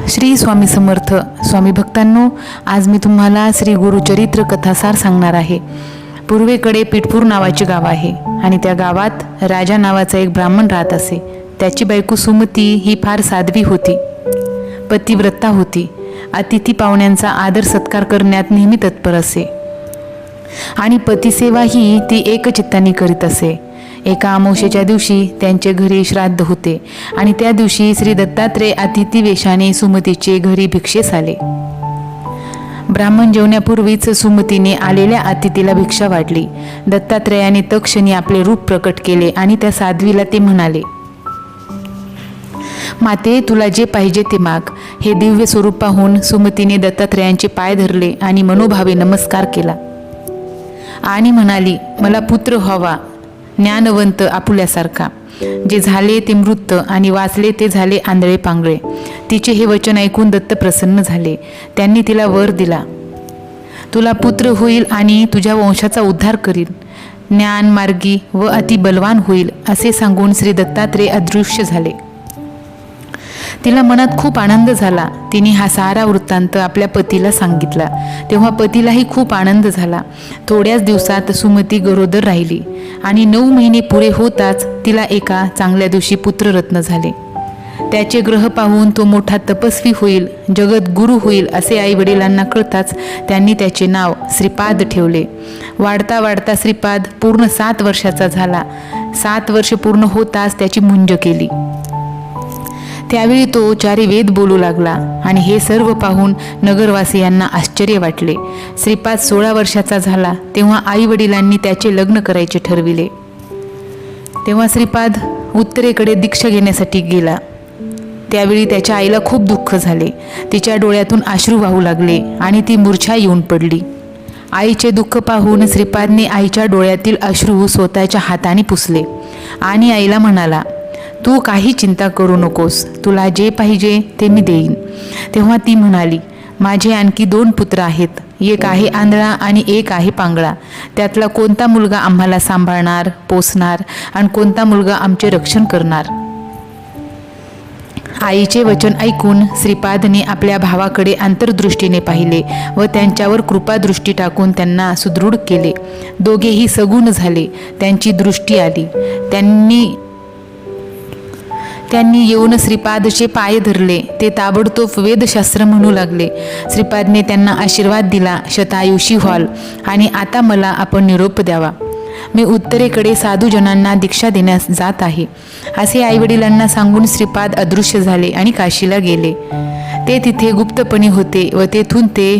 श्री स्वामी समर्थ. स्वामी भक्तांनो, आज मी तुम्हाला श्री गुरुचरित्र कथासार सांगणार आहे. पूर्वेकडे पीठपूर नावाचे गाव आहे आणि त्या गावात राजा नावाचा एक ब्राह्मण राहत असे. त्याची बायको सुमती ही फार साध्वी होती, पतिव्रता होती. अतिथी पाहुण्यांचा आदर सत्कार करण्यात नेहमी तत्पर असे आणि पतिसेवाही ती एकचित्ताने करीत असे. एका अमावस्येच्या दिवशी त्यांचे घरी श्राद्ध होते आणि त्या दिवशी श्री दत्तात्रेय अतिथी वेशाने सुमतीचे घरी भिक्षेस आले. ब्राह्मण जेवण्यापूर्वीच सुमतीने आलेल्या अतिथीला भिक्षा वाढली. दत्तात्रेयाने तत्क्षणी आपले रूप प्रकट केले आणि त्या साध्वीला ते म्हणाले, माते, तुला जे पाहिजे ते माग. हे दिव्य स्वरूप पाहून सुमतीने दत्तात्रेयांचे पाय धरले आणि मनोभावे नमस्कार केला आणि म्हणाली, मला पुत्र व्हावा, ज्ञानवंत आपुल्यासारखा. जे झाले ते मृत आणि वाचले ते झाले आंधळे पांगळे. तिचे हे वचन ऐकून दत्त प्रसन्न झाले. त्यांनी तिला वर दिला, तुला पुत्र होईल आणि तुझ्या वंशाचा उद्धार करील, ज्ञान मार्गी व अति बलवान होईल, असे सांगून श्री दत्तात्रेय अदृश्य झाले. तिला मनात खूप आनंद झाला. तिने हा सारा वृत्तांत आपल्या पतीला सांगितला. तेव्हा पतीलाही खूप आनंद झाला. थोड्याच दिवसात सुमती गरोदर राहिली आणि 9 महिने पुरे होताच तिला एका चांगल्या दिवशी पुत्ररत्न झाले. त्याचे ग्रह पाहून तो मोठा तपस्वी होईल, जगत गुरु होईल असे आई वडिलांना कळताच त्यांनी त्याचे नाव श्रीपाद ठेवले. वाढता वाढता श्रीपाद पूर्ण 7 वर्षाचा झाला. 7 वर्ष पूर्ण होताच त्याची मुंज केली. त्यावेळी तो 4 वेद बोलू लागला आणि हे सर्व पाहून नगरवासियांना आश्चर्य वाटले. श्रीपाद 16 वर्षाचा झाला तेव्हा आई वडिलांनी त्याचे लग्न करायचे ठरविले. तेव्हा श्रीपाद उत्तरेकडे दीक्षा घेण्यासाठी गेला. त्यावेळी त्याच्या आईला खूप दुःख झाले. तिच्या डोळ्यातून अश्रू वाहू लागले आणि ती मूर्छा येऊन पडली. आईचे दुःख पाहून श्रीपादने आईच्या डोळ्यातील अश्रू स्वतःच्या हाताने पुसले आणि आईला म्हणाला, तू काही चिंता करू नकोस, तुला जे पाहिजे ते मी देईन. तेव्हा ती म्हणाली, माझे आणखी 2 पुत्र आहेत, एक आहे आंधळा आणि एक आहे पांगळा. त्यातला कोणता मुलगा आम्हाला सांभाळणार, पोसणार आणि कोणता मुलगा आमचे रक्षण करणार? आईचे वचन ऐकून श्रीपादने आपल्या भावाकडे अंतर्दृष्टीने पाहिले व त्यांच्यावर कृपादृष्टी टाकून त्यांना सुदृढ केले. दोघेही सगुण झाले. त्यांची दृष्टी आली. त्यांनी येऊन श्रीपादचे पाय धरले. ते ताबडतोब वेदशास्त्र म्हणू लागले. श्रीपादने त्यांना आशीर्वाद दिला, शतायुषी व्हाल आणि आता मला आपण निरोप द्यावा. मी उत्तरेकडे साधूजनांना दीक्षा देण्यास जात आहे, असे आईवडिलांना सांगून श्रीपाद अदृश्य झाले आणि काशीला गेले. ते तिथे गुप्तपणे होते व तेथून ते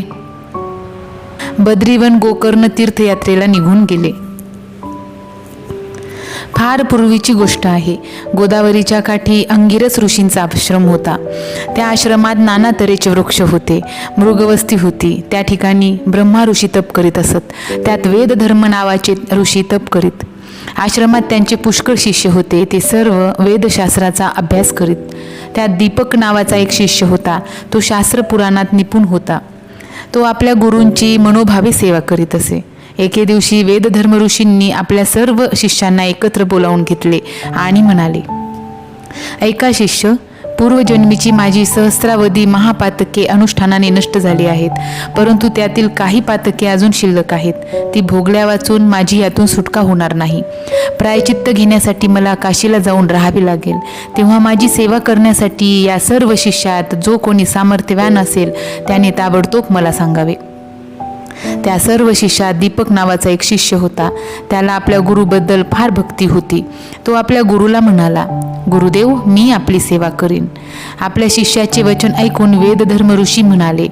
बद्रीवन गोकर्ण तीर्थयात्रेला निघून गेले. फार पूर्वीची गोष्ट आहे. गोदावरीच्या काठी अंगिरस ऋषींचा आश्रम होता. त्या आश्रमात नाना तऱ्हेचे वृक्ष होते, मृगवस्ती होती. त्या ठिकाणी ब्रह्मा ऋषी तप करीत असत. त्यात वेदधर्म नावाचे ऋषी तप करीत. आश्रमात त्यांचे पुष्कळ शिष्य होते. ते सर्व वेदशास्त्राचा अभ्यास करीत. त्यात दीपक नावाचा एक शिष्य होता. तो शास्त्र पुराणात निपुण होता. तो आपल्या गुरूंची मनोभावे सेवा करीत असे. एके दिवशी वेदधर्म ऋषींनी आपल्या सर्व शिष्यांना एकत्र बोलावून घेतले आणि म्हणाले, ऐका शिष्य, पूर्वजन्मीची माझी सहस्रावधी महापातके अनुष्ठानाने नष्ट झाली आहेत, परंतु त्यातील काही पातके अजून शिल्लक आहेत. ती भोगल्या वाचून माझी यातून सुटका होणार नाही. प्रायचित्त घेण्यासाठी मला काशीला जाऊन राहावे लागेल. तेव्हा माझी सेवा करण्यासाठी या सर्व शिष्यात जो कोणी सामर्थ्यवान असेल त्याने ताबडतोब मला सांगावे. त्या सर्व शिष्यात दीपक नावाचा एक शिष्य होता. त्याला आपल्या गुरुबद्दल फार भक्ती होती. तो आपल्या गुरुला म्हणाला, गुरुदेव, मी आपली सेवा करीन. आपल्या शिष्याचे वचन ऐकून वेदधर्म ऋषी म्हणाले,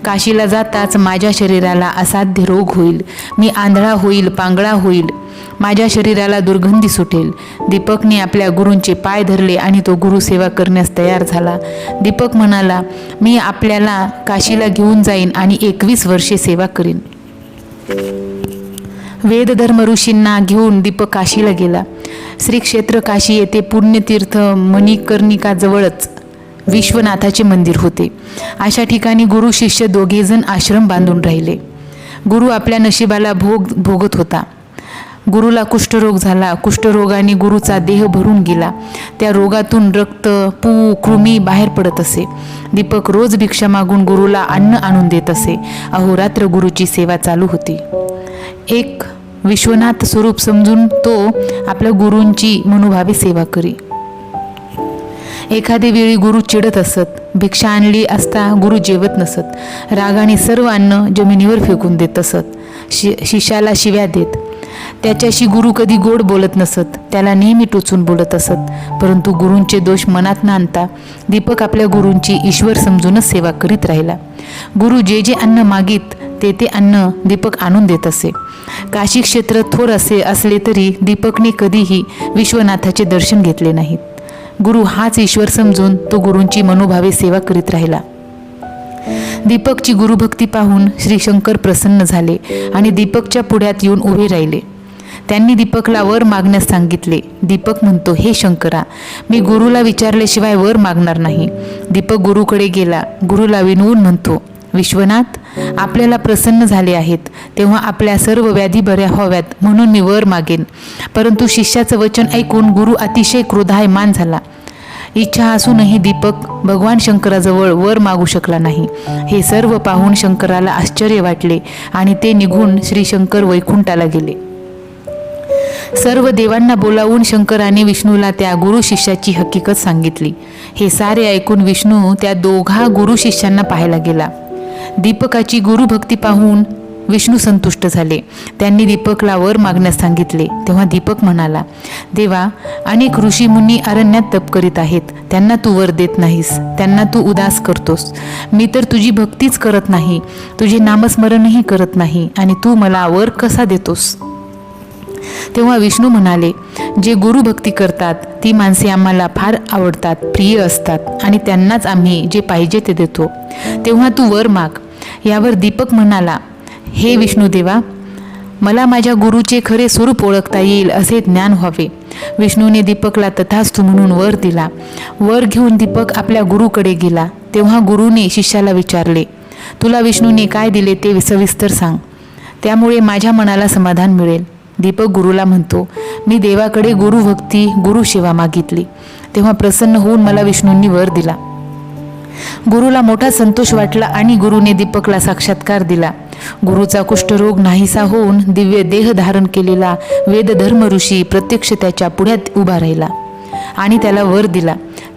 काशीला जाताच माझ्या शरीराला असाध्य रोग होईल. मी आंधळा होईल, पांगळा होईल, माझ्या शरीराला दुर्गंधी सुटेल. दीपकने आपल्या गुरूंचे पाय धरले आणि तो गुरु सेवा करण्यास तयार झाला. दीपक म्हणाला, मी आपल्याला काशीला घेऊन जाईन आणि 21 वर्षे सेवा करीन. वेदधर्म ऋषींना घेऊन दीपक काशीला गेला. श्री क्षेत्र काशी येथे पुण्यतीर्थ मणिकर्णिकाजवळच विश्वनाथाचे मंदिर होते. अशा ठिकाणी गुरु शिष्य दोघेजण आश्रम बांधून राहिले. गुरु आपल्या नशिबाला भोगत होता. गुरुला कुष्ठरोग झाला. कुष्ठरोगाने गुरुचा देह भरून गेला. त्या रोगातून रक्त, पू, कृमी बाहेर पडत असे. दीपक रोज भिक्षा मागून गुरुला अन्न आणून देत असे. अहोरात्र गुरुची सेवा चालू होती. एक विश्वनाथ स्वरूप समजून तो आपल्या गुरूंची मनोभावे सेवा करी. एखादे वेळी गुरु चिडत असत. भिक्षा आणली असता गुरु जेवत नसत. रागाने सर्व अन्न जमिनीवर फेकून देत असत. शिष्याला शिव्या देत. त्याच्याशी गुरु कधी गोड बोलत नसत. त्याला नेहमी टोचून बोलत असत. परंतु गुरूंचे दोष मनात न आणता दीपक आपल्या गुरूंची ईश्वर समजूनच सेवा करीत राहिला. गुरु जे जे अन्न मागित ते अन्न दीपक आणून देत असे. काशी क्षेत्र थोर असले तरी दीपकने कधीही विश्वनाथाचे दर्शन घेतले नाहीत. गुरु हाच ईश्वर समजून तो गुरूंची मनोभावे सेवा करीत राहिला. दीपकची गुरुभक्ती पाहून श्री शंकर प्रसन्न झाले आणि दीपकच्या पुढ्यात येऊन उभे राहिले. त्यांनी दीपकला वर मागण्यास सांगितले. दीपक म्हणतो, हे शंकरा, मी गुरुला विचारल्याशिवाय वर मागणार नाही. दीपक गुरुकडे गेला. गुरुला विनवून म्हणतो, विश्वनाथ, आपल्याला प्रसन्न झाले आहेत, तेव्हा आपल्या सर्व व्याधी बऱ्या व्हाव्यात म्हणून मी वर मागेन. परंतु शिष्याचं वचन ऐकून गुरु अतिशय क्रोधायमान झाला. इच्छा असूनही दीपक भगवान शंकराजवळ वर मागू शकला नाही. हे सर्व पाहून शंकराला आश्चर्य वाटले आणि ते निघून श्री शंकर वैकुंठाला गेले. सर्व देवांना बोलावून शंकराने विष्णूला त्या गुरु शिष्याची हकीकत सांगितली. हे सारे ऐकून विष्णू त्या दोघा गुरु शिष्यांना पाहायला गेला. दीपकाची गुरुभक्ती पाहून विष्णू संतुष्ट झाले. त्यांनी दीपकला वर मागण्यास सांगितले. तेव्हा दीपक म्हणाला, देवा, अनेक ऋषी मुनी अरण्यात तप करीत आहेत. त्यांना तू वर देत नाहीस. त्यांना तू उदास करतोस. मी तर तुझी भक्तीच करत नाही, तुझे नामस्मरणही करत नाही, आणि तू मला वर कसा देतोस? तेव्हा विष्णू म्हणाले, जे गुरुभक्ती करतात ती माणसे आम्हाला फार आवडतात, प्रिय असतात, आणि त्यांनाच आम्ही जे पाहिजे ते देतो. तेव्हा तू वर माग. यावर दीपक म्हणाला, हे विष्णुदेवा, मला माझ्या गुरुचे खरे स्वरूप ओळखता येईल असे ज्ञान व्हावे. विष्णूने दीपकला तथास्तु म्हणून वर दिला. वर घेऊन दीपक आपल्या गुरुकडे गेला. तेव्हा गुरुने शिष्याला विचारले, तुला विष्णूने काय दिले ते सविस्तर सांग, त्यामुळे माझ्या मनाला समाधान मिळेल. दीपक गुरुला म्हणतो, मी देवाकडे गुरुभक्ती, गुरुसेवा मागितली. तेव्हा प्रसन्न होऊन मला विष्णूंनी वर दिला. गुरुला मोठा संतोष वाटला आणि गुरुने दीपकला साक्षात्कार दिला. गुरुचा कुष्ठरोग नाहीसा होऊन दिव्य देह धारण केलेला वेदधर्म ऋषी प्रत्यक्ष त्याच्या पुढ्यात उभा राहिला आणि त्याला वर दिला.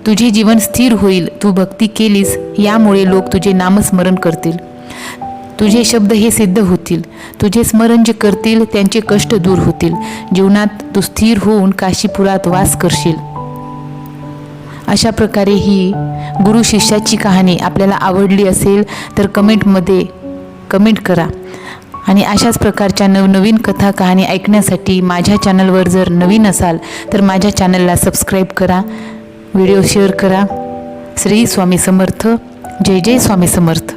तुझे जीवन स्थिर होईल. तू भक्ती केलीस, यामुळे लोक तुझे नामस्मरण करतील. तुझे शब्द हे सिद्ध होतील. तुझे स्मरण जे करतील त्यांचे कष्ट दूर होतील. जीवनात तू स्थिर होऊन काशीपुरात वास करशील. अशा प्रकारे ही गुरु शिष्याची कहाणी आपल्याला आवडली असेल तर कमेंटमध्ये कमेंट करा. आणि अशाच प्रकारच्या नवनवीन कथा कहाणी ऐकण्यासाठी माझ्या चॅनलवर जर नवीन असाल तर माझ्या चॅनलला सबस्क्राईब करा, व्हिडिओ शेअर करा. श्री स्वामी समर्थ. जय जय स्वामी समर्थ.